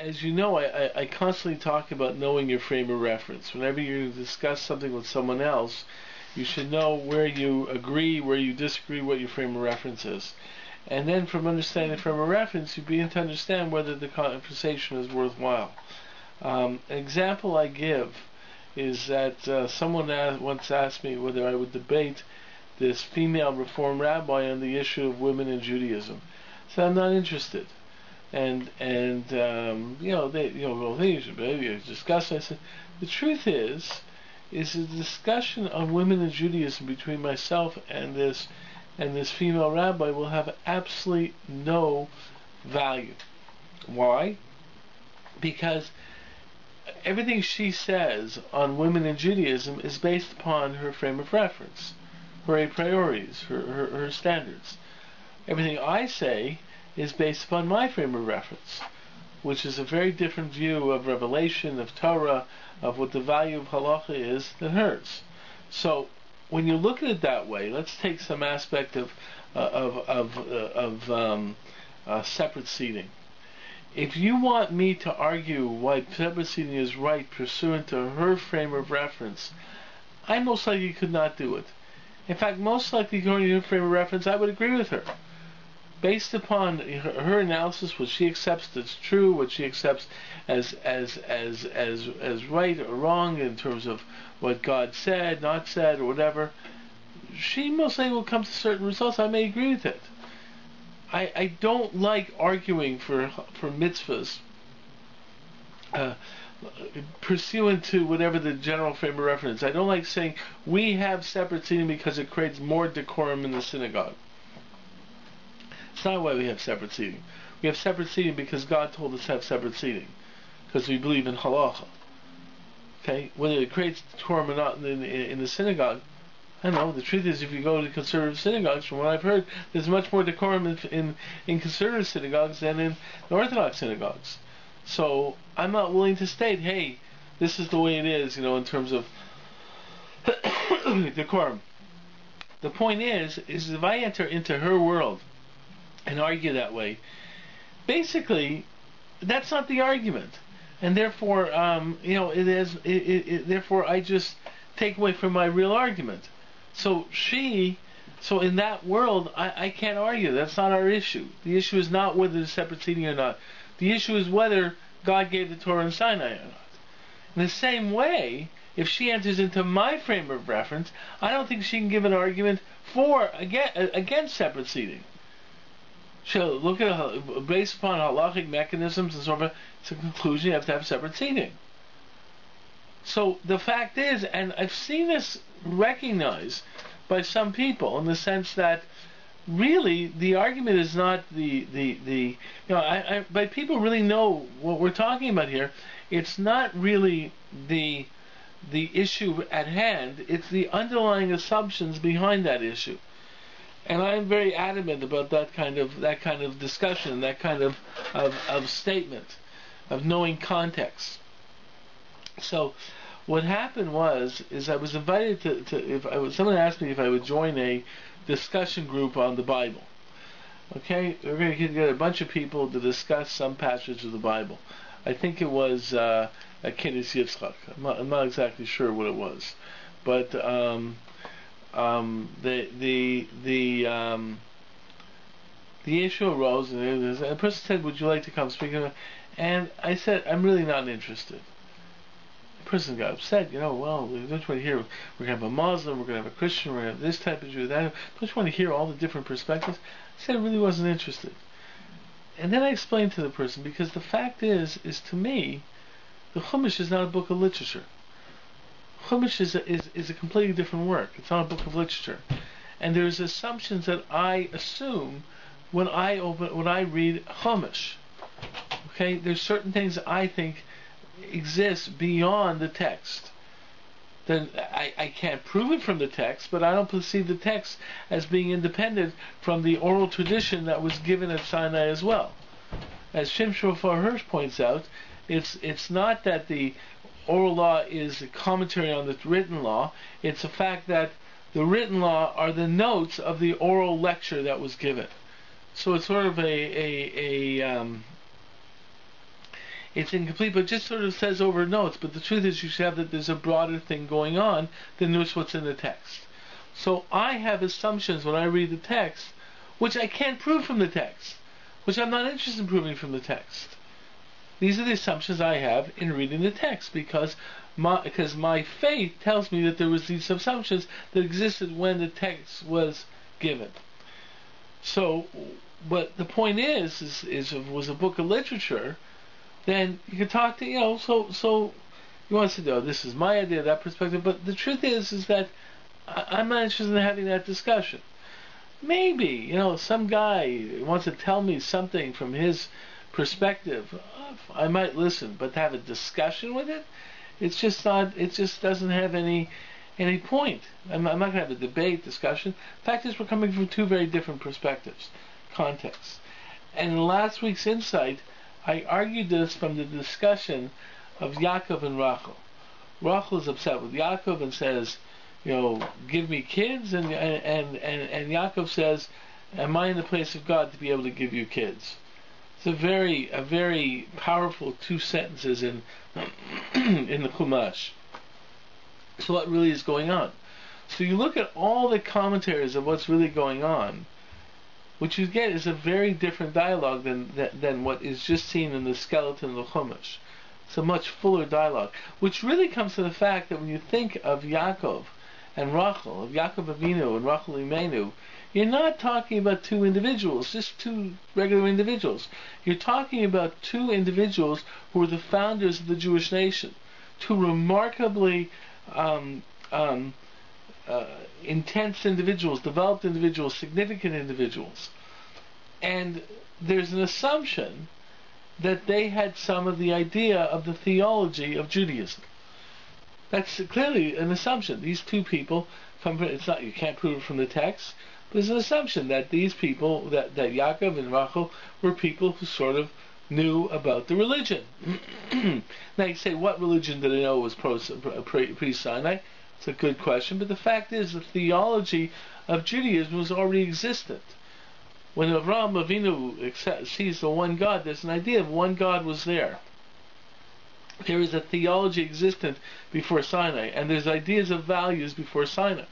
as you know, I constantly talk about knowing your frame of reference. Whenever you discuss something with someone else, you should know where you agree, where you disagree, what your frame of reference is. And then from understanding the frame of reference, you begin to understand whether the conversation is worthwhile. An example I give is that someone once asked me whether I would debate this female Reform rabbi on the issue of women in Judaism. So I'm not interested. And they should discuss. I said, the truth is a discussion on women in Judaism between myself and this female rabbi will have absolutely no value. Why? Because everything she says on women in Judaism is based upon her frame of reference, her priorities, her standards. Everything I say is based upon my frame of reference, which is a very different view of revelation, of Torah, of what the value of halacha is than hers. So when you look at it that way, let's take some aspect of separate seating. If you want me to argue why separate seating is right pursuant to her frame of reference, I most likely could not do it. In fact, most likely according to her frame of reference, I would agree with her. Based upon her analysis, what she accepts as true, what she accepts as right or wrong in terms of what God said, not said, or whatever, she most likely will come to certain results. I may agree with it. I don't like arguing for mitzvahs pursuant to whatever the general frame of reference. I don't like saying we have separate seating because it creates more decorum in the synagogue. It's not why we have separate seating. We have separate seating because God told us to have separate seating, because we believe in halacha. Okay, whether it creates decorum or not in the synagogue, I don't know. The truth is, if you go to conservative synagogues, from what I've heard, there's much more decorum in conservative synagogues than in the Orthodox synagogues. So I'm not willing to state, hey, this is the way it is, in terms of decorum. The point is if I enter into her world and argue that way, basically, that's not the argument, and therefore, therefore, I just take away from my real argument. So in that world, I can't argue. That's not our issue. The issue is not whether there's separate seating or not. The issue is whether God gave the Torah in Sinai or not. In the same way, if she enters into my frame of reference, I don't think she can give an argument against separate seating. She'll look at based upon halachic mechanisms and so forth. It's a conclusion you have to have separate seating. So the fact is, and I've seen this recognized by some people in the sense that really the argument is not but people really know what we're talking about here. It's not really the issue at hand. It's the underlying assumptions behind that issue. And I'm very adamant about that kind of discussion, that kind of statement, of knowing context. So, what happened is I was invited to someone asked me if I would join a discussion group on the Bible. Okay, we're going to get a bunch of people to discuss some passage of the Bible. I think it was a Kenes Yitzchak. I'm not exactly sure what it was, but the issue arose, and the person said, "Would you like to come speak?" And I said, "I'm really not interested." The person got upset. Well, we don't want to hear. We're going to have a Muslim, we're going to have a Christian, we're going to have this type of Jew, that. Don't you want to hear all the different perspectives? I said I really wasn't interested. And then I explained to the person, because the fact is to me, the Chumash is not a book of literature. Chumash is a completely different work. It's not a book of literature, and there's assumptions that I assume when I read Chumash. Okay, there's certain things I think exist beyond the text. Then I can't prove it from the text, but I don't perceive the text as being independent from the oral tradition that was given at Sinai as well. As Shimshon Hirsch points out, it's not that the oral law is a commentary on the written law. It's the fact that the written law are the notes of the oral lecture that was given. So it's sort of it's incomplete, but just sort of says over notes. But the truth is, you should have that there's a broader thing going on than just what's in the text. So I have assumptions when I read the text, which I can't prove from the text, which I'm not interested in proving from the text. These are the assumptions I have in reading the text, because my faith tells me that there was these assumptions that existed when the text was given. So, but the point is if it was a book of literature, then you could talk to, so you want to say, oh, this is my idea, that perspective, but the truth is that I'm not interested in having that discussion. Maybe, some guy wants to tell me something from his perspective, I might listen, but to have a discussion with it, it just doesn't have any point. I'm not going to have a debate, discussion. The fact is, we're coming from two very different perspectives, contexts. And in last week's Insight, I argued this from the discussion of Yaakov and Rachel. Rachel is upset with Yaakov and says, give me kids, and Yaakov says, am I in the place of God to be able to give you kids? It's a very powerful two sentences in in the Chumash. So what really is going on? So you look at all the commentaries of what's really going on, what you get is a very different dialogue than what is just seen in the skeleton of the Chumash. It's a much fuller dialogue, which really comes to the fact that when you think of Yaakov and Rachel, of Yaakov Avinu and Rachel Imenu, you're not talking about two individuals, just two regular individuals. You're talking about two individuals who were the founders of the Jewish nation, two remarkably intense individuals, developed individuals, significant individuals. And there's an assumption that they had some of the idea of the theology of Judaism. That's clearly an assumption. These two people come from, you can't prove it from the text, but there's an assumption that these people, that Yaakov and Rachel were people who sort of knew about the religion. Now you say, what religion did they know was pre-Sinai? It's a good question, but the fact is the theology of Judaism was already existent. When Avraham Avinu sees the one God, there's an idea of one God was there. There is a theology existent before Sinai, and there's ideas of values before Sinai.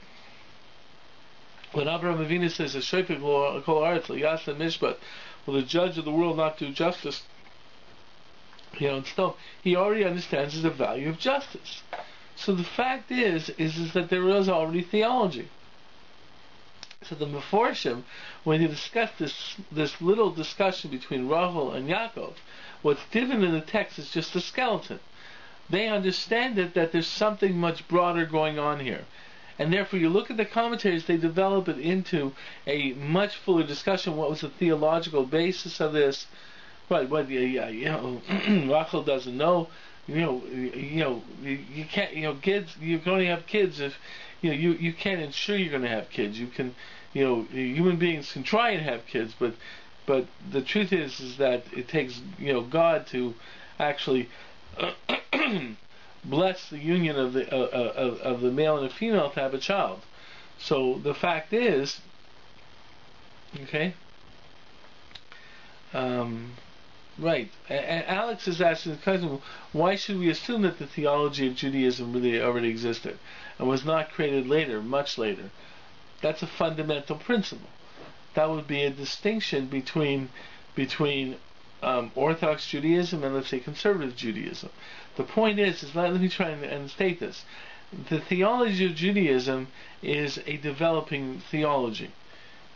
When Avraham Avinu says, "Shofet kol haaretz liyaseh mishpat," will the judge of the world not do justice? He already understands there's a value of justice. So the fact is that there is already theology. So the Meforshim, when you discuss this little discussion between Rachel and Yaakov, what's given in the text is just a skeleton. They understand that there's something much broader going on here. And therefore you look at the commentaries, they develop it into a much fuller discussion. What was the theological basis of this? Rachel doesn't know. You can't. Kids. You can only have kids if you can't ensure you're going to have kids. You can, human beings can try and have kids, but the truth is that it takes God to actually bless the union of the male and the female to have a child. So the fact is, okay. Right. And Alex is asking the question, why should we assume that the theology of Judaism really already existed and was not created later, much later? That's a fundamental principle. That would be a distinction between Orthodox Judaism and, let's say, conservative Judaism. The point is let me try and state this. The theology of Judaism is a developing theology.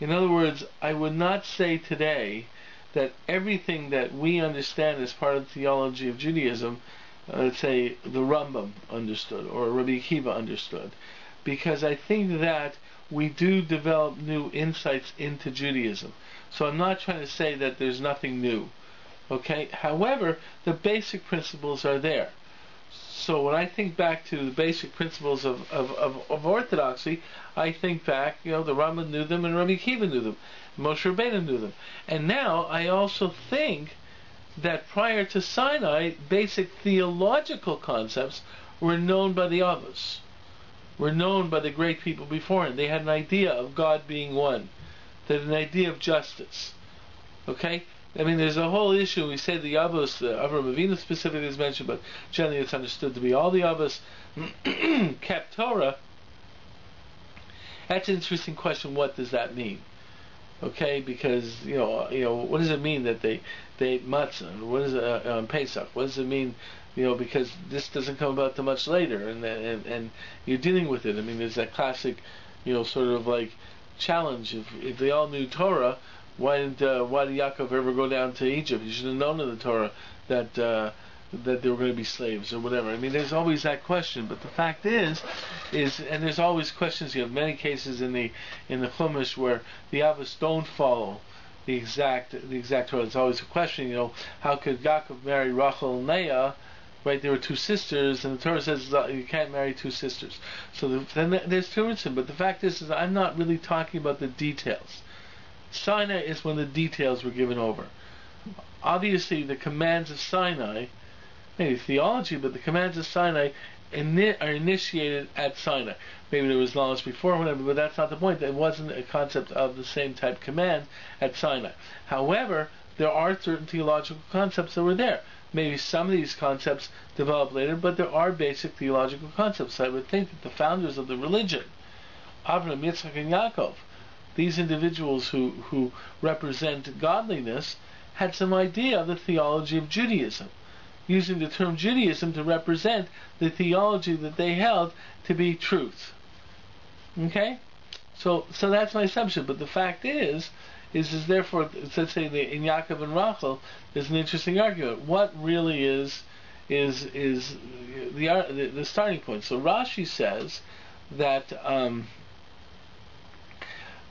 In other words, I would not say today that everything that we understand as part of the theology of Judaism, let's say the Rambam understood or Rabbi Akiva understood, because I think that we do develop new insights into Judaism. So I'm not trying to say that there's nothing new. Okay? However, the basic principles are there. So when I think back to the basic principles of Orthodoxy, I think back, the Rambam knew them and Rabbi Akiva knew them. Moshe Rabbeinu knew them. And now I also think that prior to Sinai, basic theological concepts were known by the Avos, were known by the great people before him. They had an idea of God being one. They had an idea of justice. Okay? I mean, there's a whole issue. We say the Avos, Avraham Avinu specifically is mentioned, but generally it's understood to be all the Avos kept Torah. That's an interesting question. What does that mean? Okay, because what does it mean that they ate matzah? What is it on Pesach? What does it mean? Because this doesn't come about too much later, and you're dealing with it. I mean, there's that classic, sort of like challenge. If they all knew Torah, why did Yaakov ever go down to Egypt? He should have known in the Torah that they were going to be slaves or whatever. I mean, there's always that question. But the fact is, and there's always questions. You have many cases in the Chumash where the Avos don't follow the exact Torah. It's always a question. How could Yaakov marry Rachel and Leah? Right, there were two sisters, and the Torah says you can't marry two sisters. So then there's two reasons. But the fact is I'm not really talking about the details. Sinai is when the details were given over. Obviously, the commands of Sinai, maybe theology, but the commands of Sinai are initiated at Sinai. Maybe there was knowledge before, whatever, but that's not the point. It wasn't a concept of the same type command at Sinai. However, there are certain theological concepts that were there. Maybe some of these concepts developed later, but there are basic theological concepts. I would think that the founders of the religion, Avraham, Yitzchak, and Yaakov, these individuals who represent godliness, had some idea of the theology of Judaism, using the term Judaism to represent the theology that they held to be truth. Okay? So that's my assumption. But the fact is therefore, let's say in Yaakov and Rachel, there's an interesting argument. What really is the starting point? So Rashi says that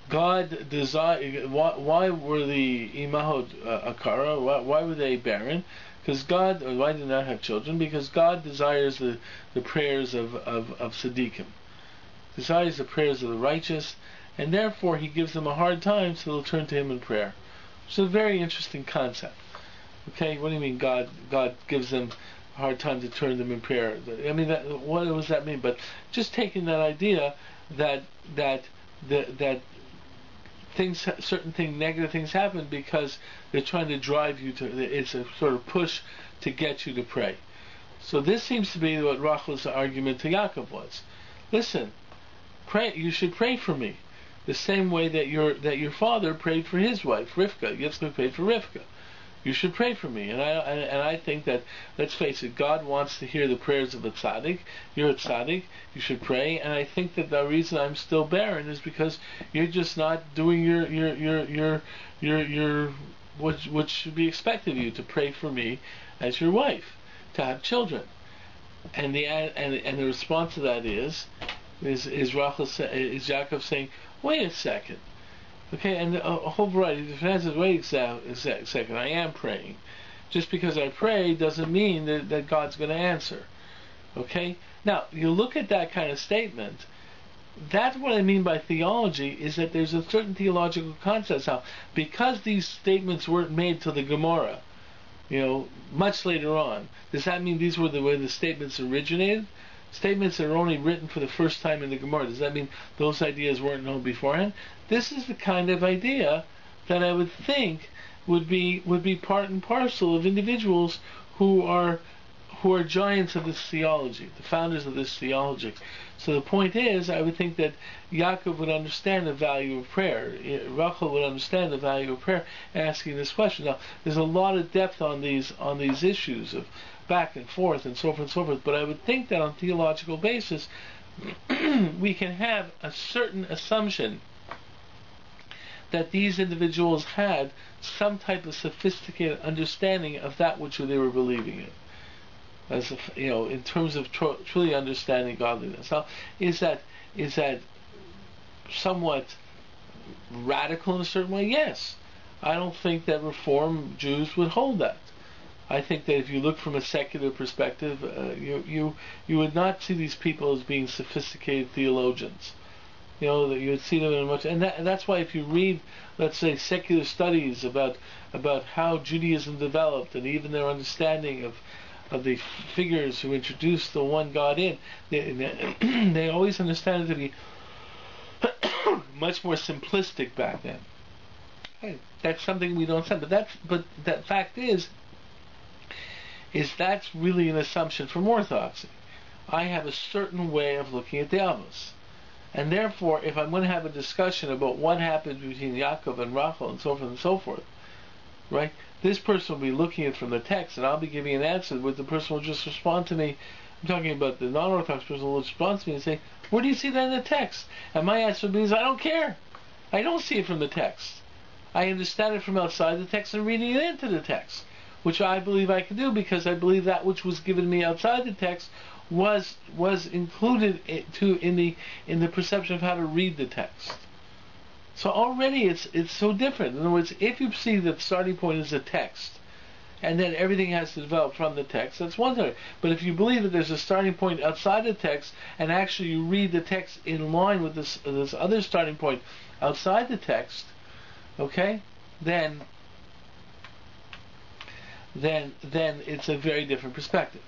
God desired. Why were the imahot akara? Why were they barren? Because God. Why did not have children? Because God desires the prayers of tzaddikim, desires the prayers of the righteous, and therefore He gives them a hard time, so they'll turn to Him in prayer. It's a very interesting concept. Okay, what do you mean God gives them a hard time to turn them in prayer? I mean, what does that mean? But just taking that idea that negative things happen because they're trying to drive you to. It's a sort of push to get you to pray. So this seems to be what Rachel's argument to Yaakov was. Listen, pray. You should pray for me, the same way that your father prayed for his wife Rivka. Yitzchak prayed for Rivka. You should pray for me, and I think that, let's face it, God wants to hear the prayers of a tzaddik. You're a tzaddik. You should pray, and I think that the reason I'm still barren is because you're just not doing your what should be expected of you, to pray for me as your wife, to have children, and the response to that is Yaakov saying, wait a second. Okay, and a whole variety of different answers. Wait a second, I am praying. Just because I pray doesn't mean that God's going to answer. Okay? Now, you look at that kind of statement, that's what I mean by theology, is that there's a certain theological concept. Now, because these statements weren't made till the Gemara, much later on, does that mean these were the way the statements originated? Statements that are only written for the first time in the Gemara, does that mean those ideas weren't known beforehand? This is the kind of idea that I would think would be part and parcel of individuals who are giants of this theology, the founders of this theology. So the point is, I would think that Yaakov would understand the value of prayer. Rachel would understand the value of prayer, asking this question. Now, there's a lot of depth on these issues of back and forth and so forth, but I would think that on theological basis we can have a certain assumption that these individuals had some type of sophisticated understanding of that which they were believing in, as in terms of truly understanding godliness. Now, is that somewhat radical in a certain way? Yes. I don't think that Reform Jews would hold that. I think that if you look from a secular perspective, you would not see these people as being sophisticated theologians. That you would see them in much, and that's why if you read, let's say, secular studies about how Judaism developed and even their understanding of the figures who introduced the one God in, they always understand it to be much more simplistic back then. Hey, that's something we don't say. But that fact is that's really an assumption from orthodoxy. I have a certain way of looking at the Avos. And therefore, if I'm going to have a discussion about what happened between Yaakov and Rachel and so forth, right? This person will be looking at it from the text, and I'll be giving an answer where the person will just respond to me. I'm talking about the non-Orthodox person will respond to me and say, where do you see that in the text? And my answer would be, I don't care. I don't see it from the text. I understand it from outside the text and reading it into the text, which I believe I can do because I believe that which was given me outside the text was included in the perception of how to read the text. So already it's so different. In other words, if you see that the starting point is the text, and then everything has to develop from the text, that's one thing. But if you believe that there's a starting point outside the text, and actually you read the text in line with this other starting point outside the text, okay, then it's a very different perspective.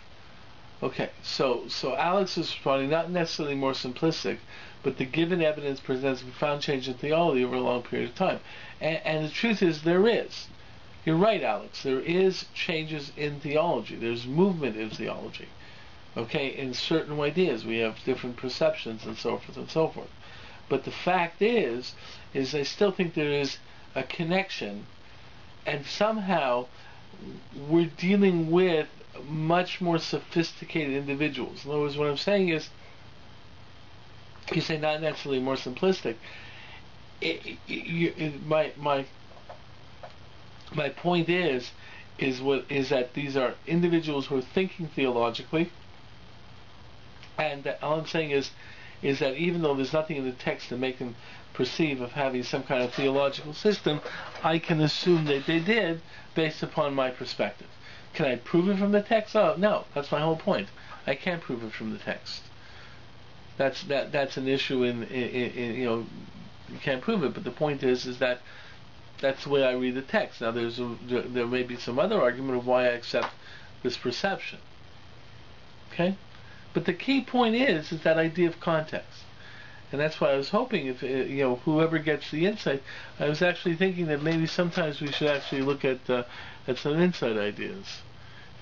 Okay, so Alex is responding, not necessarily more simplistic, but the given evidence presents a profound change in theology over a long period of time. And the truth is, there is. You're right, Alex. There is changes in theology. There's movement in theology. Okay, in certain ideas. We have different perceptions and so forth and so forth. But the fact is I still think there is a connection, and somehow we're dealing with much more sophisticated individuals. In other words, what I'm saying is, you say not necessarily more simplistic. My point is that these are individuals who are thinking theologically, and that all I'm saying is that even though there's nothing in the text to make them perceive of having some kind of theological system, I can assume that they did based upon my perspective. Can I prove it from the text? Oh, no. That's my whole point. I can't prove it from the text. That's an issue in you can't prove it. But the point is that that's the way I read the text. Now there may be some other argument of why I accept this perception. Okay, but the key point is that idea of context. And that's why I was hoping if whoever gets the insight, I was actually thinking that maybe sometimes we should actually look at some insight ideas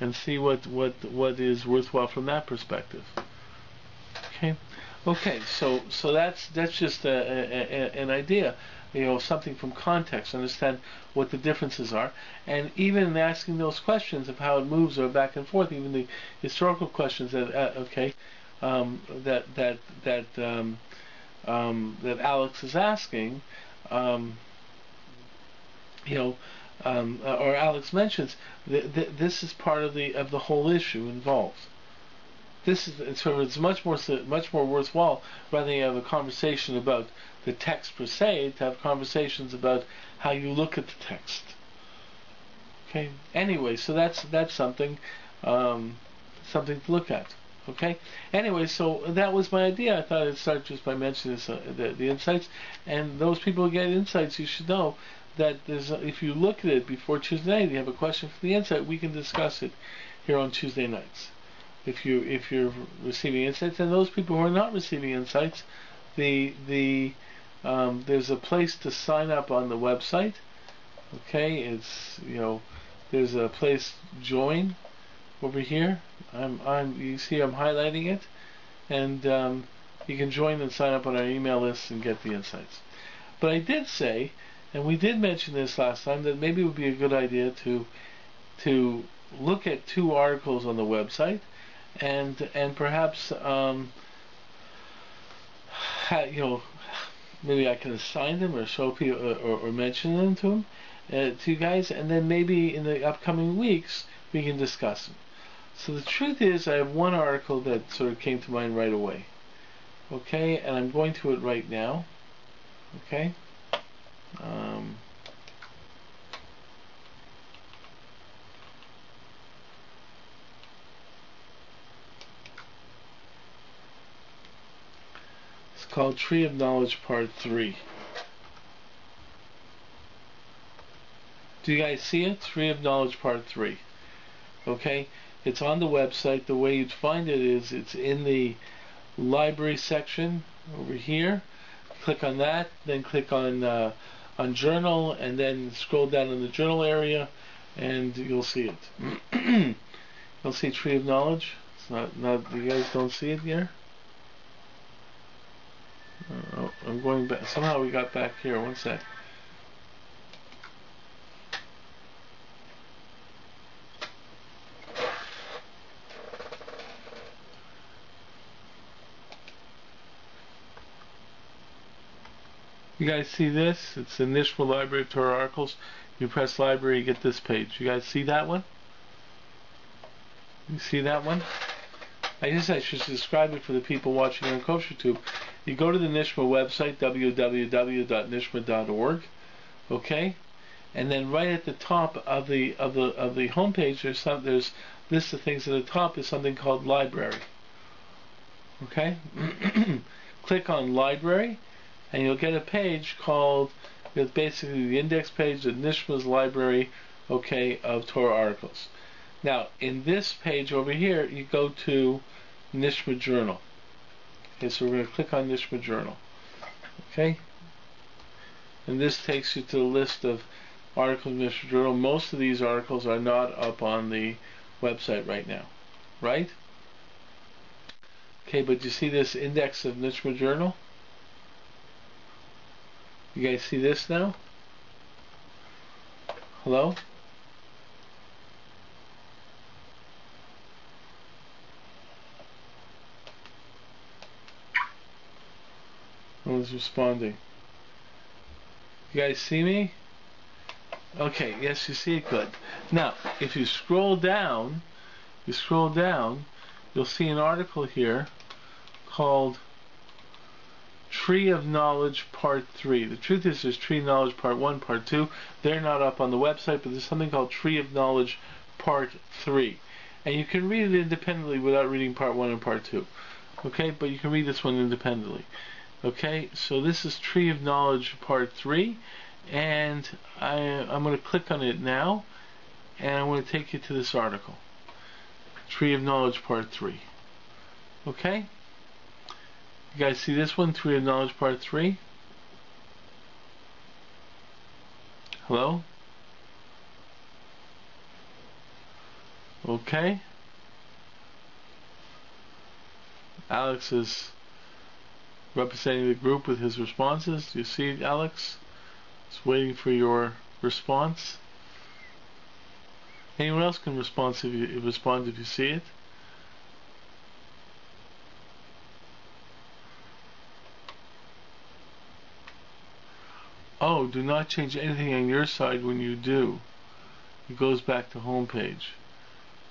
and see what is worthwhile from that perspective. Okay. So that's just an idea, something from context, understand what the differences are, and even in asking those questions of how it moves or back and forth, even the historical questions that that Alex is asking, or Alex mentions, this is part of the whole issue involved. It's much more worthwhile, rather than have a conversation about the text per se, to have conversations about how you look at the text. Okay. Anyway, so that's something to look at. Okay. Anyway, so that was my idea. I thought I'd start just by mentioning this, the insights, and those people who get insights, you should know that if you look at it before Tuesday night, you have a question for the insight, we can discuss it here on Tuesday nights. If you're receiving insights, and those people who are not receiving insights, there's a place to sign up on the website. Okay, it's there's a place join over here. You see I'm highlighting it, and you can join and sign up on our email list and get the insights. But I did say, and we did mention this last time, that maybe it would be a good idea to look at 2 articles on the website, and perhaps maybe I can assign them or show people or mention them to you guys, and then maybe in the upcoming weeks we can discuss them. So the truth is, I have one article that sort of came to mind right away. Okay, and I'm going to it right now. Okay. It's called Tree of Knowledge Part 3. Do you guys see it? Tree of Knowledge Part 3. Okay? It's on the website. The way you'd find it is it's in the library section over here. Click on that, then click on on journal, and then scroll down in the journal area, and you'll see it. You'll see Tree of Knowledge. It's not. You guys don't see it here. Oh, I'm going back. Somehow we got back here. One sec. You guys see this? It's the Nishma Library of Torah Articles. You press Library, you get this page. You guys see that one? You see that one? I guess I should describe it for the people watching on KosherTube. You go to the Nishma website, www.nishma.org, okay? And then right at the top of the homepage, there's list of things at the top is something called Library. Okay? Click on Library, and you'll get a page called, it's basically the index page of Nishma's library, okay, of Torah articles. Now, in this page over here, you go to Nishma Journal. Okay, so we're going to click on Nishma Journal. Okay? And this takes you to the list of articles in Nishma Journal. Most of these articles are not up on the website right now. Right? Okay, but you see this index of Nishma Journal? You guys see this now? Hello? No one's responding. You guys see me? Okay, yes, you see it good. Now, if you scroll down, you'll see an article here called Tree of Knowledge Part 3. The truth is there's Tree of Knowledge Part 1, Part 2. They're not up on the website, but there's something called Tree of Knowledge Part 3. And you can read it independently without reading Part 1 and Part 2. Okay, but you can read this one independently. Okay, so this is Tree of Knowledge Part 3, and I'm going to click on it now, and I'm going to take you to this article. Tree of Knowledge Part 3. Okay? You guys see this one, Tree of Knowledge Part 3? Hello? Okay. Alex is representing the group with his responses. Do you see it, Alex? Just waiting for your response. Anyone else can respond if you see it. Oh, do not change anything on your side when you do. It goes back to home page.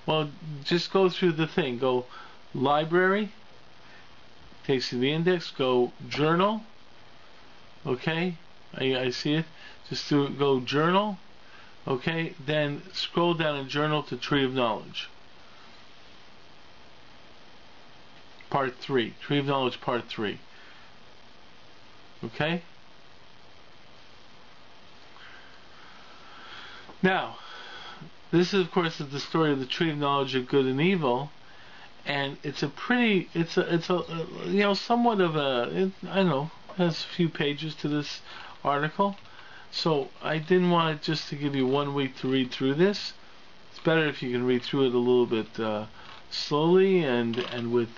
Well, just go through the thing. Go Library. Takes you to the index. Go Journal. Okay, I see it. Just go Journal. Okay, then scroll down in Journal to Tree of Knowledge. Part 3. Tree of Knowledge Part 3. Okay? Now, this is of course the story of the Tree of Knowledge of Good and Evil, and it's a you know, somewhat of a, I don't know, has a few pages to this article. So I didn't want it just to give you 1 week to read through this. It's better if you can read through it a little bit slowly and with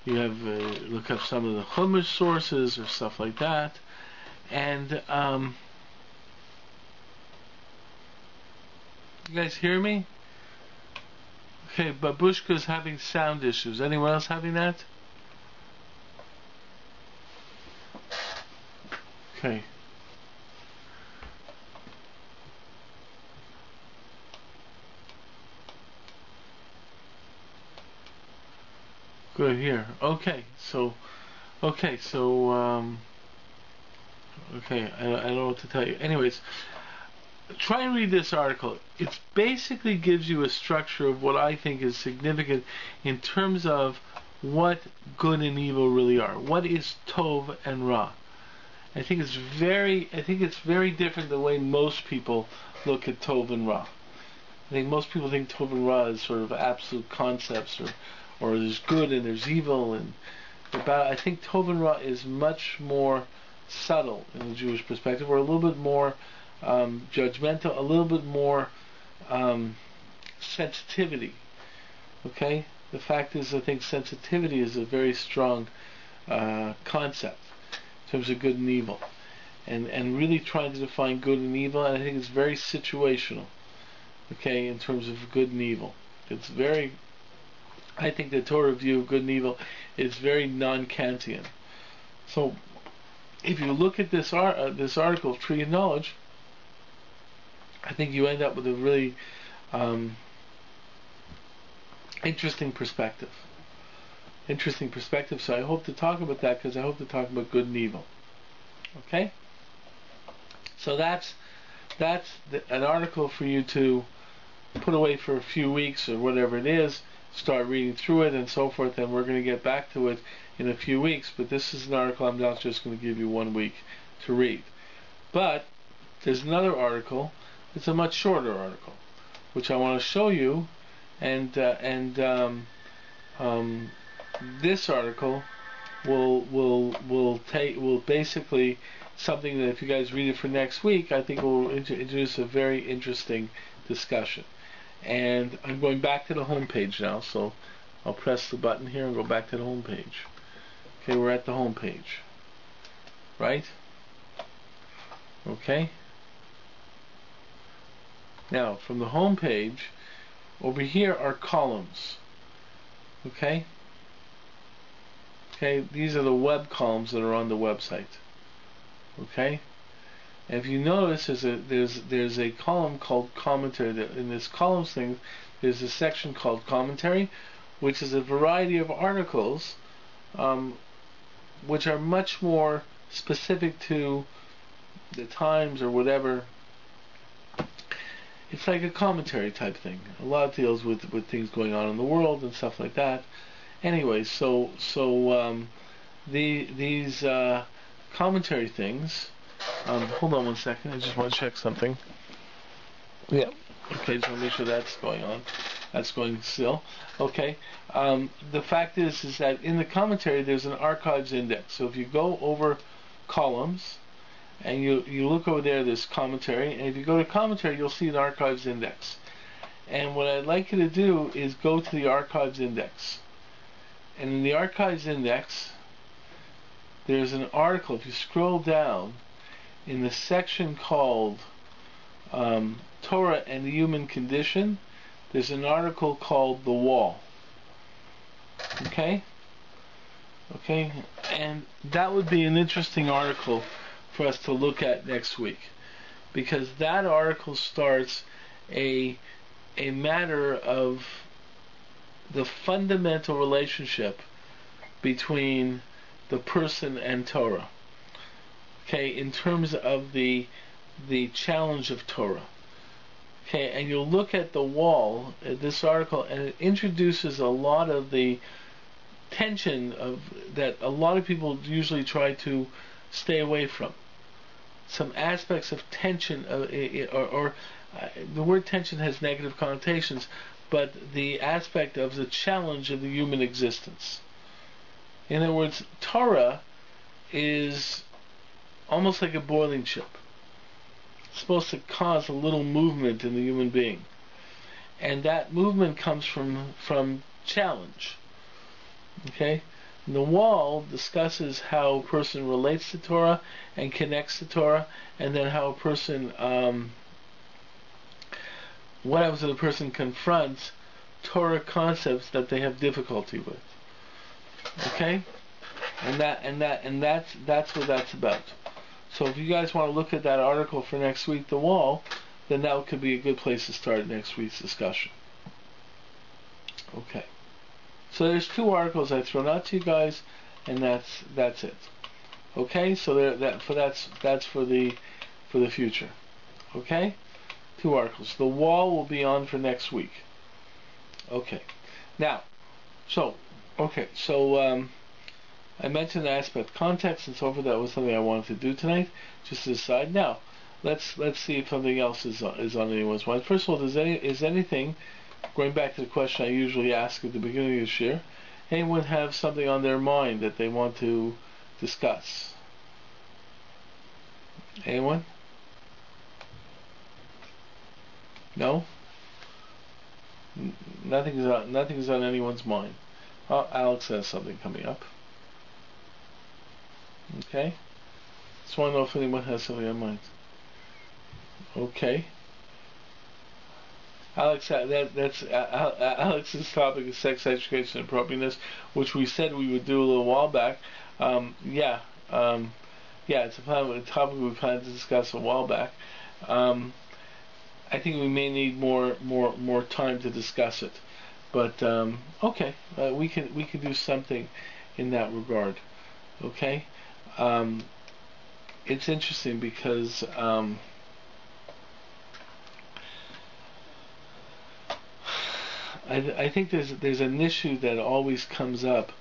you have look up some of the Chumash sources or stuff like that, and you guys hear me? Okay, Babushka's having sound issues. Anyone else having that? Okay. Good here. Okay, so okay, I don't know what to tell you. Anyways, try and read this article. It basically gives you a structure of what I think is significant in terms of what good and evil really are. What is Tov and Ra? I think it's very different the way most people look at Tov and Ra. I think most people think Tov and Ra is sort of absolute concepts, or there's good and there's evil, and I think Tov and Ra is much more subtle in the Jewish perspective, or a little bit more judgmental, a little bit more sensitivity. Okay? The fact is, I think sensitivity is a very strong concept in terms of good and evil. And really trying to define good and evil, and I think it's very situational. Okay, in terms of good and evil. It's very, I think the Torah view of good and evil is very non-Kantian. So, if you look at this article, Tree of Knowledge, I think you end up with a really interesting perspective. So I hope to talk about that, because I hope to talk about good and evil. Okay? So that's an article for you to put away for a few weeks or whatever it is, start reading through it and so forth, and we're going to get back to it in a few weeks. But this is an article I'm not just going to give you 1 week to read. But there's another article. It's a much shorter article, which I want to show you, and this article will basically something that, if you guys read it for next week, I think will introduce a very interesting discussion. And I'm going back to the home page now, so I'll press the button here and go back to the home page. Okay, we're at the home page, right? Okay. Now, from the home page, over here are columns. Okay? Okay, these are the web columns that are on the website. Okay? And if you notice, there's a column called commentary. In this columns thing, there's a section called commentary, which is a variety of articles, which are much more specific to the times or whatever. It's like a commentary type thing. A lot deals with things going on in the world and stuff like that. Anyway, so these commentary things. Hold on 1 second. I just want to check something. Yeah. Okay. Just want to make sure that's going on. That's going still. Okay. The fact is that in the commentary there's an archives index. So if you go over columns and you look over there, there's commentary, and if you go to commentary, you'll see an archives index. And what I'd like you to do is go to the archives index. And in the archives index, there's an article. If you scroll down in the section called Torah and the Human Condition, there's an article called The Wall. Okay? Okay? And that would be an interesting article for us to look at next week, because that article starts a matter of the fundamental relationship between the person and Torah. Okay, in terms of the challenge of Torah. Okay, and you'll look at The Wall, this article, and it introduces a lot of the tension that a lot of people usually try to stay away from. Some aspects of tension, or the word tension has negative connotations, but the aspect of the challenge of the human existence. In other words, Torah is almost like a boiling ship. It's supposed to cause a little movement in the human being. And that movement comes from challenge. Okay? And The Wall discusses how a person relates to Torah and connects to Torah, and then how a person, what happens when a person confronts Torah concepts that they have difficulty with. Okay? And that's what that's about. So if you guys want to look at that article for next week, The Wall, then that could be a good place to start next week's discussion. Okay. So there's 2 articles I've thrown out to you guys, and that's it. Okay? So that's for the future. Okay? 2 articles. The Wall will be on for next week. Okay. Now, I mentioned the aspect context and so forth. That was something I wanted to do tonight, just to decide. Now, let's see if something else is on anyone's mind. First of all, is anything, going back to the question I usually ask at the beginning of this year, anyone have something on their mind that they want to discuss? Anyone? No? Nothing is on anyone's mind. Oh, Alex has something coming up. Okay? Just want to know if anyone has something on mind. Okay. Alex, that's Alex's topic is sex education and appropriateness, which we said we would do a little while back. Yeah, it's a topic we planned to discuss a while back. I think we may need more time to discuss it, but okay, we can do something in that regard. Okay, it's interesting because I think there's an issue that always comes up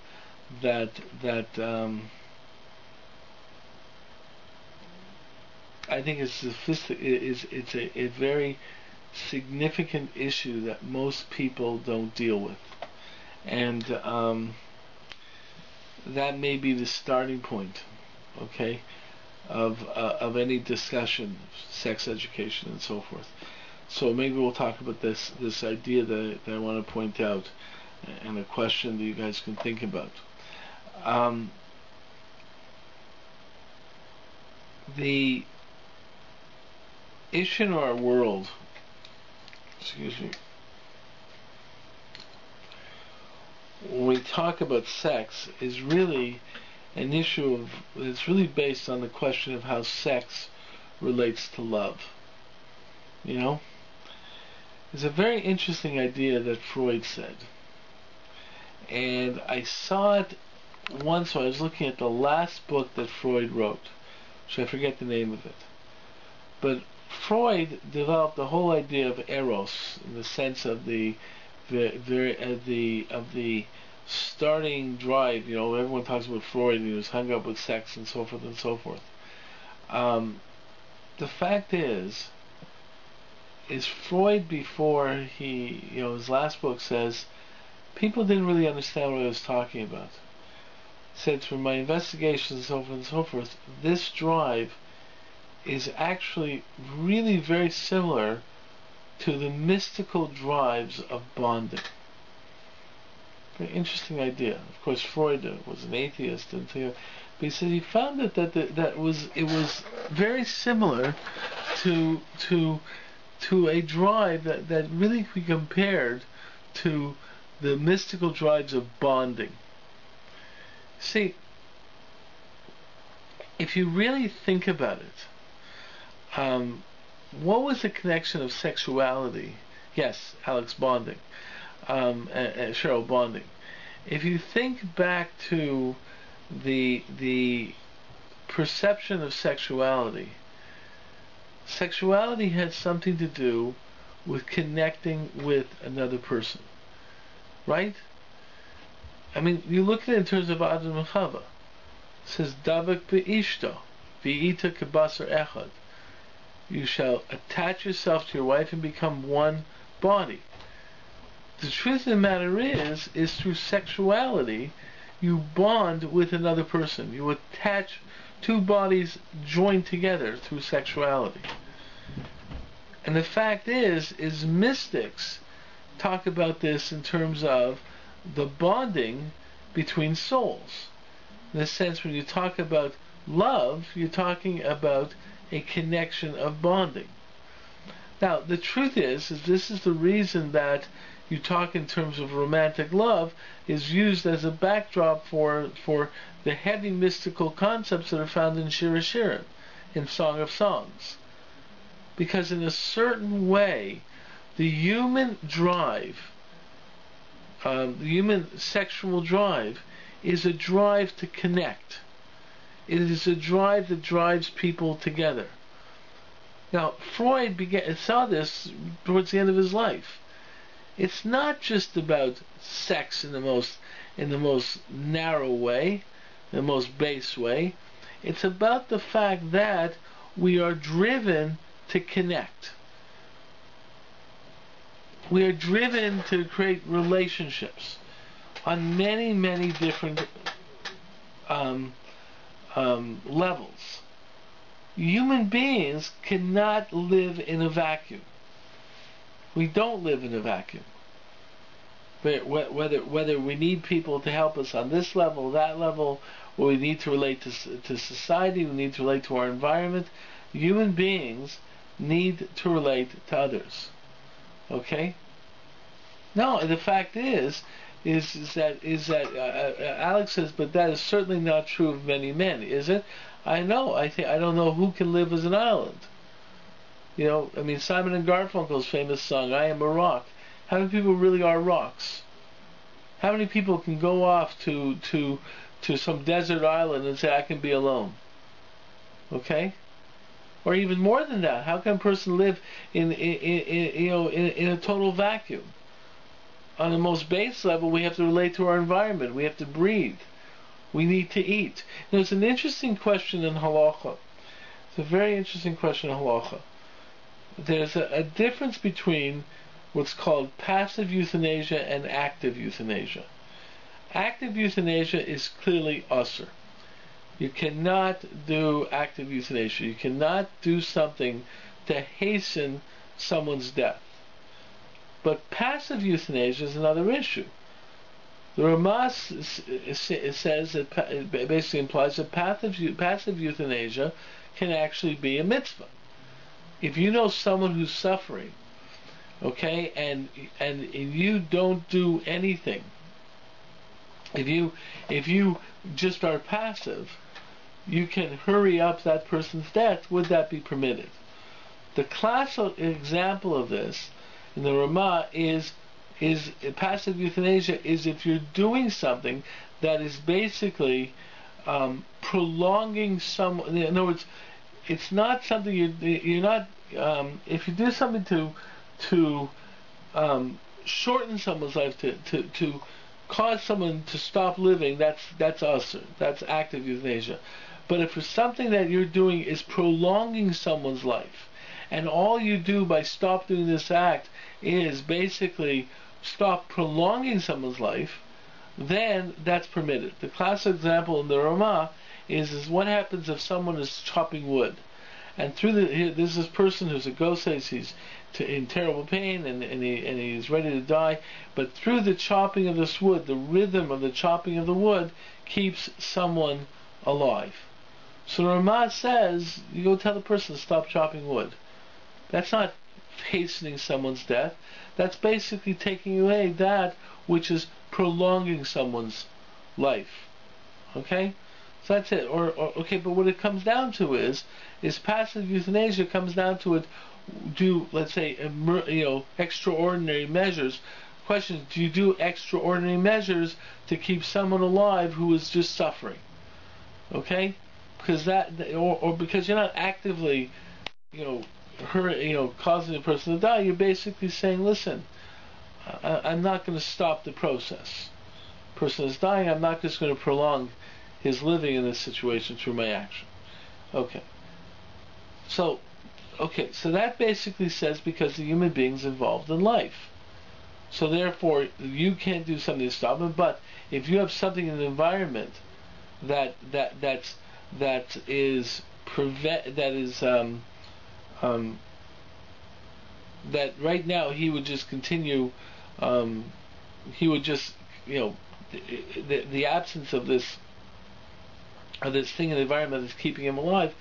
that I think it's a very significant issue that most people don't deal with, and that may be the starting point, okay, of any discussion of sex education and so forth. So maybe we'll talk about this idea that I want to point out, and a question that you guys can think about. The issue in our world, when we talk about sex, is really an issue it's really based on the question of how sex relates to love. You know? It's a very interesting idea that Freud said. And I saw it once when I was looking at the last book that Freud wrote, which I forget the name of it. But Freud developed the whole idea of eros in the sense of the starting drive. You know, everyone talks about Freud and he was hung up with sex and so forth and so forth. The fact is Freud, before he, his last book says, people didn't really understand what I was talking about. He said, through my investigations and so forth and so forth, this drive is actually really very similar to the mystical drives of bonding. Very interesting idea. Of course, Freud was an atheist, but he said he found that it was very similar to a drive that really could be compared to the mystical drives of bonding. See, if you really think about it, what was the connection of sexuality? Yes, Alex, bonding. Cheryl, bonding. If you think back to the perception of sexuality had something to do with connecting with another person, right? I mean, you look at it in terms of Adam and Chava. It says, Davak be'ishto, v'ita kebasar echad. You shall attach yourself to your wife and become one body. The truth of the matter is through sexuality, you bond with another person. You attach two bodies joined together through sexuality. And the fact is mystics talk about this in terms of the bonding between souls. In the sense, when you talk about love, you're talking about a connection of bonding. Now, the truth is this is the reason that you talk in terms of romantic love is used as a backdrop for the heavy mystical concepts that are found in Shir HaShirim, in Song of Songs. Because in a certain way, the human drive, the human sexual drive, is a drive to connect. It is a drive that drives people together. Now, Freud saw this towards the end of his life. It's not just about sex in the most narrow way, the most base way. It's about the fact that we are driven to connect. We are driven to create relationships on many, many different levels. human beings cannot live in a vacuum. We don't live in a vacuum. Whether we need people to help us on this level, that level, or we need to relate to society, we need to relate to our environment, human beings need to relate to others. Okay? No, the fact is that Alex says, but that is certainly not true of many men, is it? I know. I don't know who can live as an island. I mean, Simon and Garfunkel's famous song, "I Am a Rock." How many people really are rocks? How many people can go off to some desert island and say, "I can be alone"? Okay? Or even more than that, how can a person live in a total vacuum? On the most base level, we have to relate to our environment. We have to breathe. We need to eat. There's an interesting question in halacha. It's a very interesting question in halacha. There's a difference between what's called passive euthanasia and active euthanasia. Active euthanasia is clearly usur. You cannot do active euthanasia. You cannot do something to hasten someone's death. But passive euthanasia is another issue. The Ramah says that it basically implies that passive euthanasia can actually be a mitzvah. If you know someone who's suffering, okay, and you don't do anything, if you just are passive, you can hurry up that person's death. Would that be permitted? The classic example of this in the Ramah is passive euthanasia is if you're doing something that is basically prolonging some. In other words, it's not something you're not. If you do something to shorten someone's life, to cause someone to stop living, that's usur. That's active euthanasia. But if it's something that you're doing is prolonging someone's life, and all you do by stop doing this act is basically stop prolonging someone's life, then that's permitted. The classic example in the Ramah is what happens if someone is chopping wood, and there's this person who's a ghost, he's in terrible pain and he's ready to die, but through the chopping of this wood, the rhythm of the chopping of the wood keeps someone alive. So the Ramah says, you go tell the person to stop chopping wood. That's not hastening someone's death. That's basically taking away that which is prolonging someone's life. Okay? So that's it. Okay, but what it comes down to is passive euthanasia comes down to let's say, extraordinary measures. Question is, do you do extraordinary measures to keep someone alive who is just suffering? Okay? Because because you're not actively, causing the person to die. You're basically saying, listen, I'm not going to stop the process. The person is dying. I'm not just going to prolong his living in this situation through my action. Okay. So that basically says because the human being's involved in life. So therefore, you can't do something to stop him. But if you have something in the environment that right now he would just continue, he would just, the absence of this thing in the environment that's keeping him alive,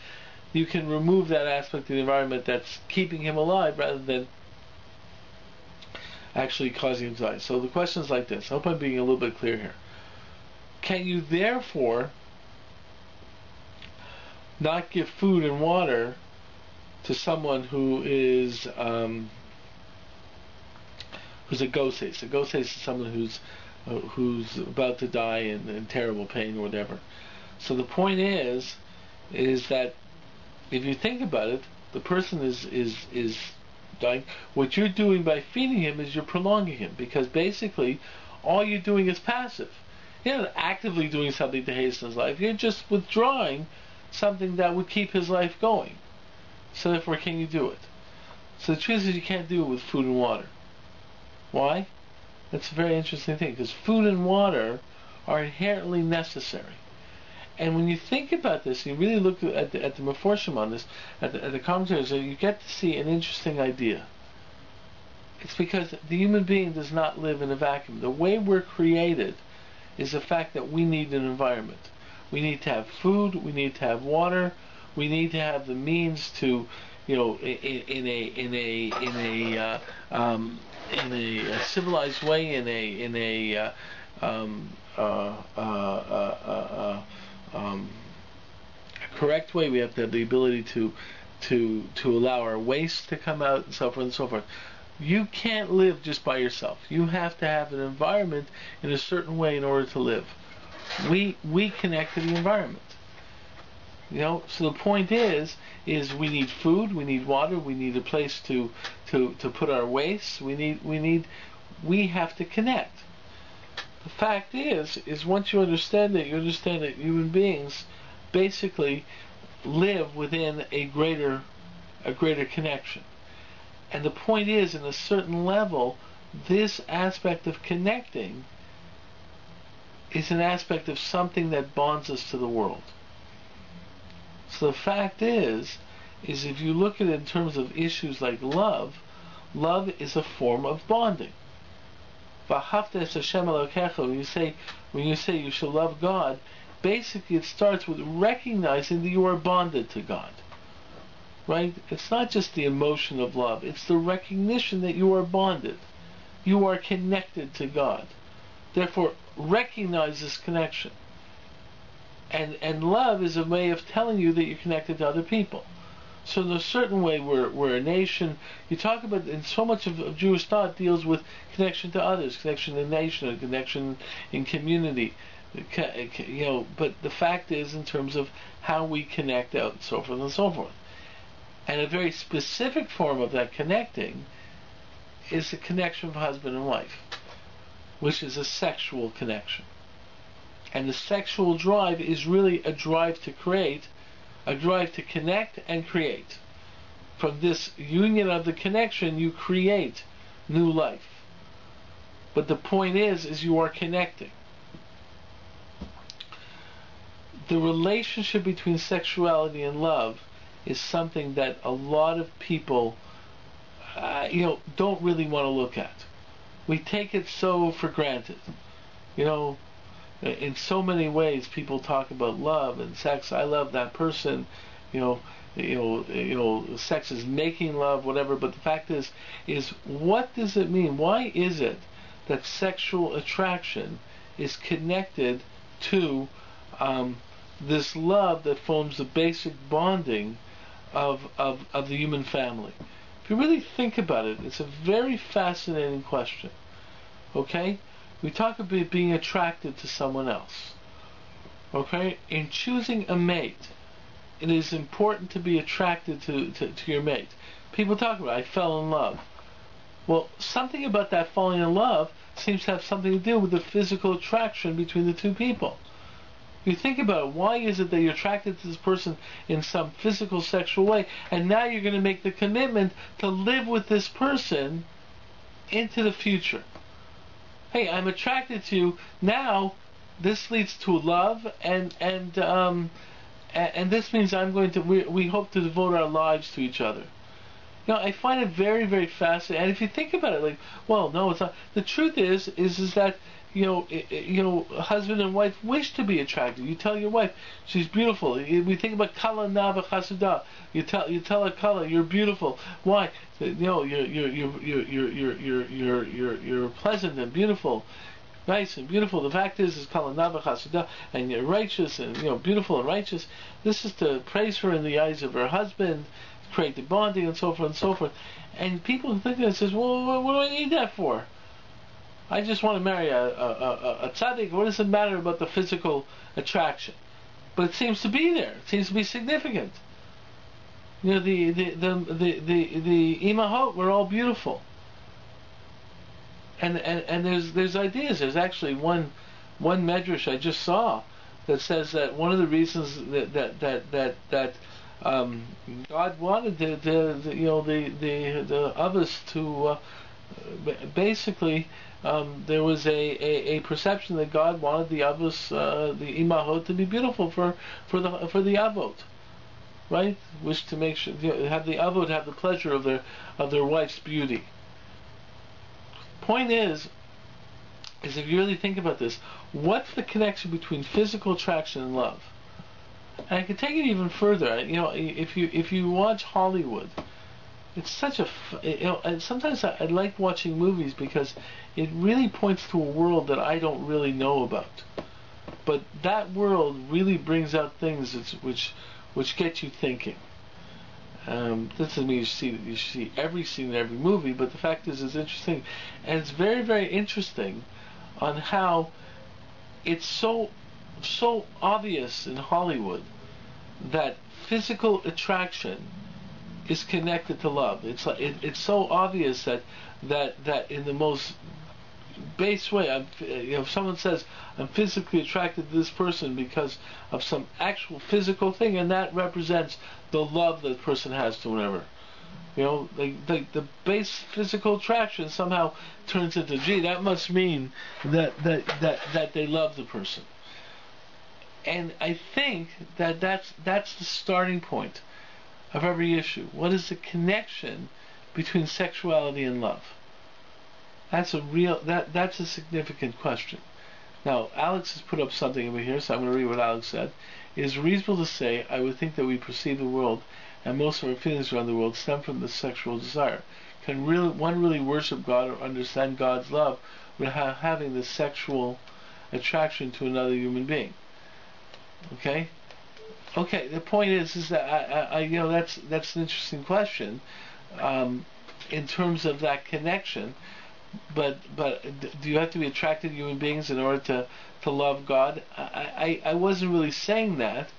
you can remove that aspect of the environment that's keeping him alive rather than actually causing him to die. So the question is like this. I hope I'm being a little bit clear here. Can you therefore not give food and water to someone who is who's a ghost? A ghost is someone who's about to die in terrible pain or whatever. So the point is that if you think about it, the person is dying. What you're doing by feeding him is you're prolonging him, because basically all you're doing is passive. You're not actively doing something to hasten his life. You're just withdrawing something that would keep his life going. So therefore, can you do it? So the truth is you can't do it with food and water. Why? That's a very interesting thing, because food and water are inherently necessary. And when you think about this, you really look at the Meforshim on this, at the commentaries, you get to see an interesting idea. It's because the human being does not live in a vacuum. The way we're created is the fact that we need an environment. We need to have food. We need to have water. We need to have the means to, in a civilized way, in a correct way. We have to have the ability to allow our waste to come out, and so forth and so forth. You can't live just by yourself. You have to have an environment in a certain way in order to live. We connect to the environment. So the point is we need food, we need water, we need a place to put our waste. We have to connect. The fact is once you understand that human beings basically live within a greater connection. And the point is, in a certain level, this aspect of connecting is an aspect of something that bonds us to the world. So the fact is if you look at it in terms of issues like love is a form of bonding. When you say you shall love God, basically it starts with recognizing that you are bonded to God. Right? It's not just the emotion of love, it's the recognition that you are bonded. You are connected to God. Therefore, recognize this connection. And love is a way of telling you that you're connected to other people. So in a certain way, we're a nation. You talk about, and so much of Jewish thought deals with connection to others, connection in nation, or connection in community. But the fact is, in terms of how we connect out, and so forth and so forth. And a very specific form of that connecting is the connection of husband and wife, which is a sexual connection. And the sexual drive is really a drive to create, a drive to connect and create. From this union of the connection, you create new life. But the point is you are connecting. The relationship between sexuality and love is something that a lot of people, don't really want to look at. We take it so for granted. In so many ways, people talk about love and sex. I love that person. Sex is making love, whatever. But the fact is what does it mean? Why is it that sexual attraction is connected to this love that forms the basic bonding of the human family? If you really think about it, it's a very fascinating question. Okay? We talk about being attracted to someone else. Okay? In choosing a mate, it is important to be attracted to your mate. People talk about, I fell in love. Well, something about that falling in love seems to have something to do with the physical attraction between the two people. You think about it, why is it that you're attracted to this person in some physical, sexual way, and now you're going to make the commitment to live with this person into the future? Hey, I'm attracted to you. Now, this leads to love, and this means we hope to devote our lives to each other. I find it very, very fascinating. And if you think about it, no, it's not. The truth is that husband and wife wish to be attracted. You tell your wife she's beautiful. We think about kala nava chasuda. You tell her kala, you're beautiful. Why? You're pleasant and beautiful, nice and beautiful. The fact is kala nava chasuda, and you're righteous and beautiful and righteous. This is to praise her in the eyes of her husband, create the bonding, and so forth and so forth. And people think that says, well, what do I need that for? I just want to marry a tzaddik. What does it matter about the physical attraction? But it seems to be there. It seems to be significant. The imahot were all beautiful. And there's ideas. There's actually one medrash I just saw that says that one of the reasons that God wanted the others to basically there was a perception that God wanted the avos, the imahot, to be beautiful for the avot, right? Wish to make sure, have the avot have the pleasure of their wife's beauty. Point is if you really think about this, what's the connection between physical attraction and love? And I could take it even further. If you watch Hollywood, it's such a and sometimes I like watching movies because it really points to a world that I don't really know about. But that world really brings out things which get you thinking. This doesn't mean you should see every scene in every movie, but the fact is, it's interesting, and it's very, very interesting on how it's so obvious in Hollywood that physical attraction is connected to love. It's so obvious that in the most base way, if someone says I'm physically attracted to this person because of some actual physical thing, and that represents the love that the person has to whatever. The base physical attraction somehow turns into, gee, that must mean that they love the person. And I think that's the starting point of every issue. What is the connection between sexuality and love? That's a significant question. Now, Alex has put up something over here, so I'm going to read what Alex said. It is reasonable to say, I would think that we perceive the world, and most of our feelings around the world stem from the sexual desire. Can one really worship God or understand God's love without having the sexual attraction to another human being? Okay. The point is that that's an interesting question in terms of that connection. But do you have to be attracted to human beings in order to love God? I wasn't really saying that,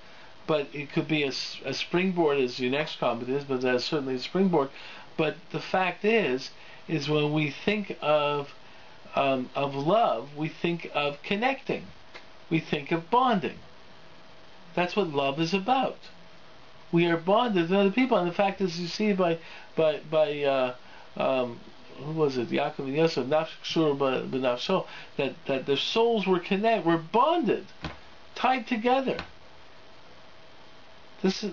but it could be a springboard as your next comment is, but that's certainly a springboard. But the fact is when we think of love, we think of connecting, we think of bonding. That's what love is about. We are bonded with other people, and the fact is, you see by who was it? Yaakov and Yosef, nafshur b'nafsho, that their souls were were bonded, tied together. This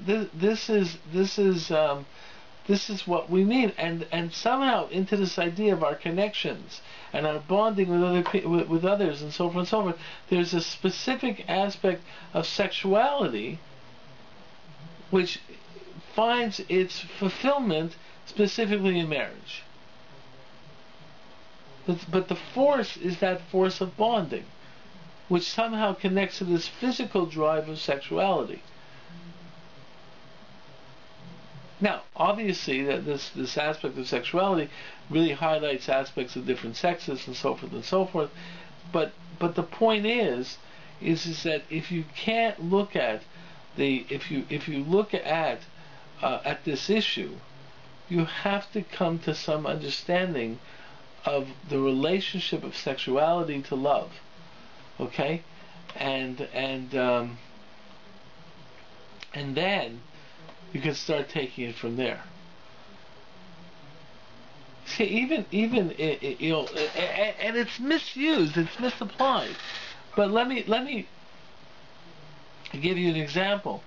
is what we mean, and somehow into this idea of our connections and our bonding with others and so forth and so forth. There's a specific aspect of sexuality which finds its fulfillment specifically in marriage. But the force is that force of bonding, which somehow connects to this physical drive of sexuality. Now, obviously, that this aspect of sexuality really highlights aspects of different sexes and so forth and so forth. But the point is that if you can't look at if you look at this issue, you have to come to some understanding of the relationship of sexuality to love, okay, and then you can start taking it from there. See, even and it's misused, it's misapplied. But let me give you an example.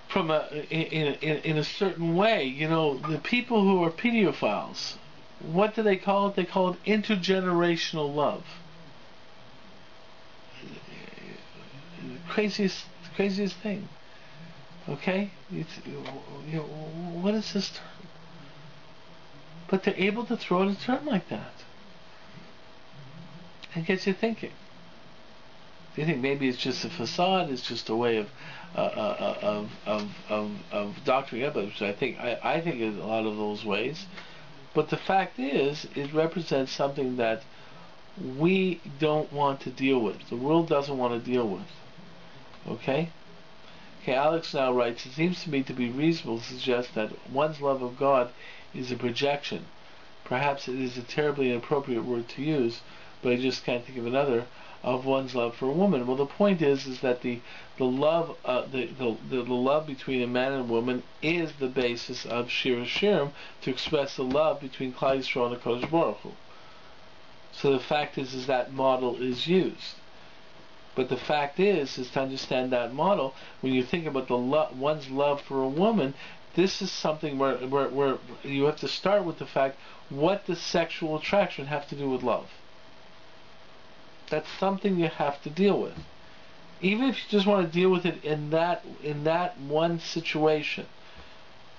From in a certain way, the people who are pedophiles, what do they call it? They call it intergenerational love. Craziest thing. Okay, what is this term? But they're able to throw out a term like that, and gets you thinking. Do you think maybe it's just a facade? It's just a way of doctoring up, which I think in a lot of those ways. But the fact is, it represents something that we don't want to deal with. The world doesn't want to deal with. Okay, Alex now writes, it seems to me to be reasonable to suggest that one's love of God is a projection. Perhaps it is a terribly inappropriate word to use, but I just can't think of another, of one's love for a woman. Well, the point is that the love the love between a man and a woman is the basis of Shir Hashirim to express the love between Klal Yisrael and HaKadosh Baruch Hu. So the fact is that model is used. But the fact is to understand that model, when you think about one's love for a woman, this is something where you have to start with the fact, what does sexual attraction have to do with love? That's something you have to deal with. Even if you just want to deal with it in that one situation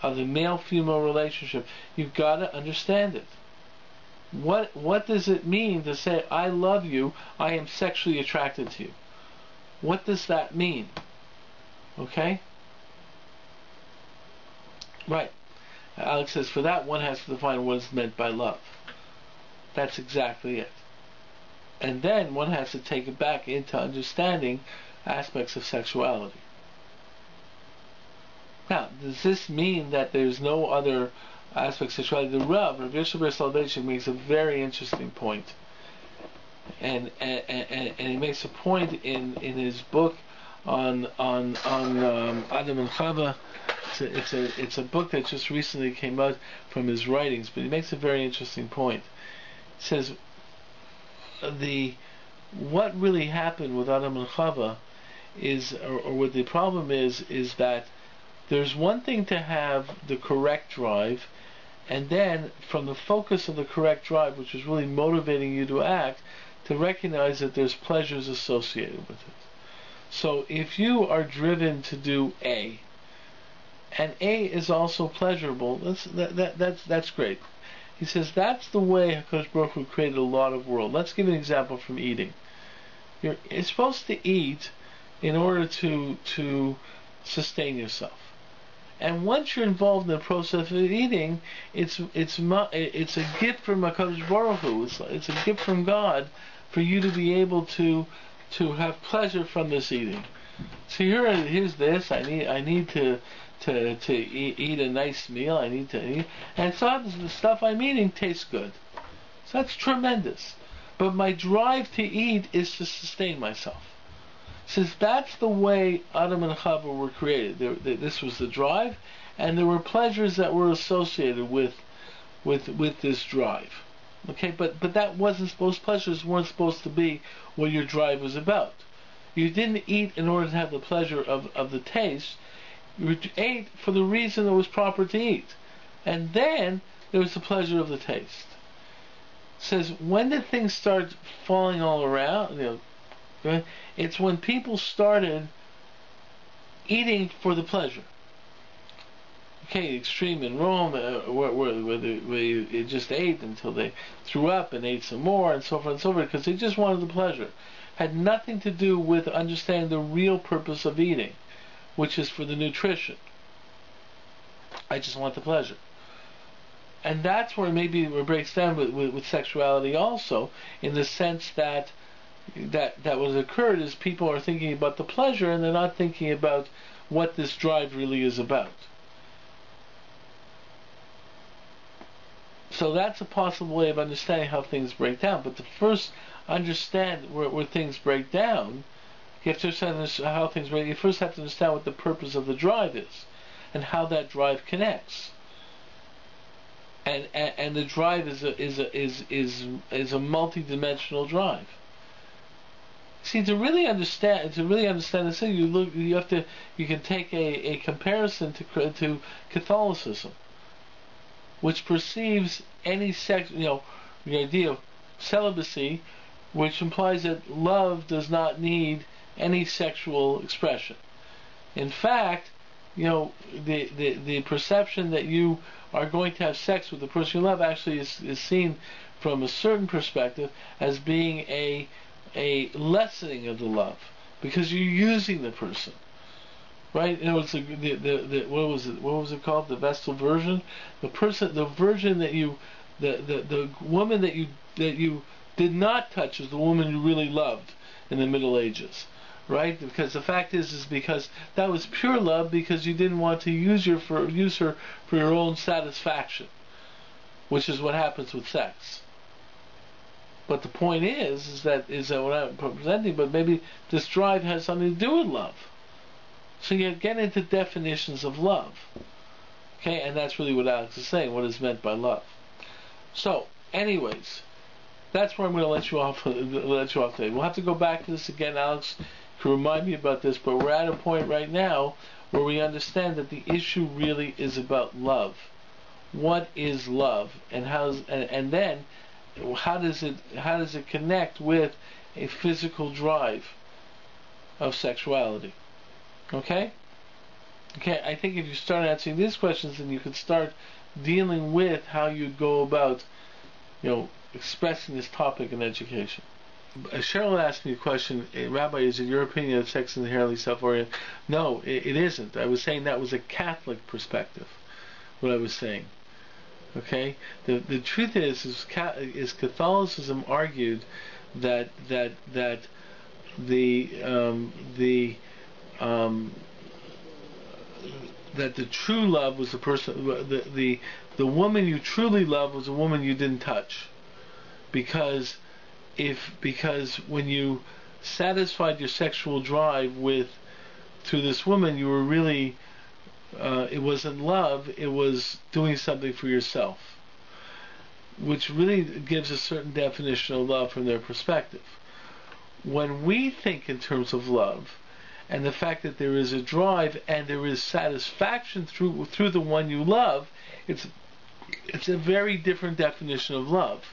of the male-female relationship, you've got to understand it. What does it mean to say, I love you, I am sexually attracted to you? What does that mean? Okay? Right. Alex says, for that one has to define what is meant by love. That's exactly it. And then one has to take it back into understanding aspects of sexuality. Now, does this mean that there's no other aspects of sexuality? The Rabbi WEBSHIUR makes a very interesting point. And he makes a point in his book on Adam and Chava. It's a book that just recently came out from his writings, but he makes a very interesting point. He says what really happened with Adam and Chava is, or what the problem is that there's one thing to have the correct drive, and then from the focus of the correct drive, which is really motivating you to act, to recognize that there's pleasures associated with it. So if you are driven to do A, and A is also pleasurable, that's great. He says that's the way HaKadosh Baruch Hu created a lot of world. Let's give an example from eating. You're supposed to eat in order to sustain yourself. And once you're involved in the process of eating, it's a gift from HaKadosh Baruch Hu. It's a gift from God for you to be able to have pleasure from this eating. So here's this. I need to eat a nice meal. I need to eat, and so the stuff I'm eating tastes good. So that's tremendous. But my drive to eat is to sustain myself. Since that's the way Adam and Chava were created, this was the drive, and there were pleasures that were associated with this drive. Okay, but that wasn't supposed. Pleasures weren't supposed to be what your drive was about. You didn't eat in order to have the pleasure of the taste. You ate for the reason it was proper to eat, and then there was the pleasure of the taste. It says when did things start falling all around? It's when people started eating for the pleasure. Okay, extreme in Rome, where they just ate until they threw up and ate some more, and so forth and so forth, because they just wanted the pleasure. Had nothing to do with understanding the real purpose of eating, which is for the nutrition. I just want the pleasure. And that's where maybe it breaks down with sexuality also, in the sense that what occurred is people are thinking about the pleasure and they're not thinking about what this drive really is about. So that's a possible way of understanding how things break down. But to first understand where things break down, you have to understand how things break. You first have to understand what the purpose of the drive is, and how that drive connects. And the drive is a multi-dimensional drive. See, to really understand this thing, you can take a comparison to Catholicism, which perceives any sex, the idea of celibacy, which implies that love does not need any sexual expression. In fact, the perception that you are going to have sex with the person you love actually is seen from a certain perspective as being a lessening of the love, because you're using the person, right? What was it called? The Vestal Virgin. The woman that you did not touch is the woman you really loved in the Middle Ages, right? Because the fact is because that was pure love, because you didn't want to use her for your own satisfaction, which is what happens with sex. But the point is that what I'm presenting, but maybe this drive has something to do with love. So you get into definitions of love. Okay, and that's really what Alex is saying, what is meant by love. So, anyways, That's where I'm going to let you off today. We'll have to go back to this again. Alex can remind me about this, but we're at a point right now where we understand that the issue really is about love. What is love, and then how does it connect with a physical drive of sexuality? Okay? I think if you start answering these questions, then you could start dealing with how you go about, expressing this topic in education. Cheryl asked me a question, Rabbi, is it your opinion that sex is inherently self-oriented? No, it isn't. I was saying that was a Catholic perspective, what I was saying. Okay? The truth is Catholicism argued that the true love was the person, the woman you truly love was a woman you didn't touch, because when you satisfied your sexual drive through this woman, you were really it wasn't love, it was doing something for yourself, which really gives a certain definition of love from their perspective. When we think in terms of love, and the fact that there is a drive and there is satisfaction through the one you love, it's a very different definition of love.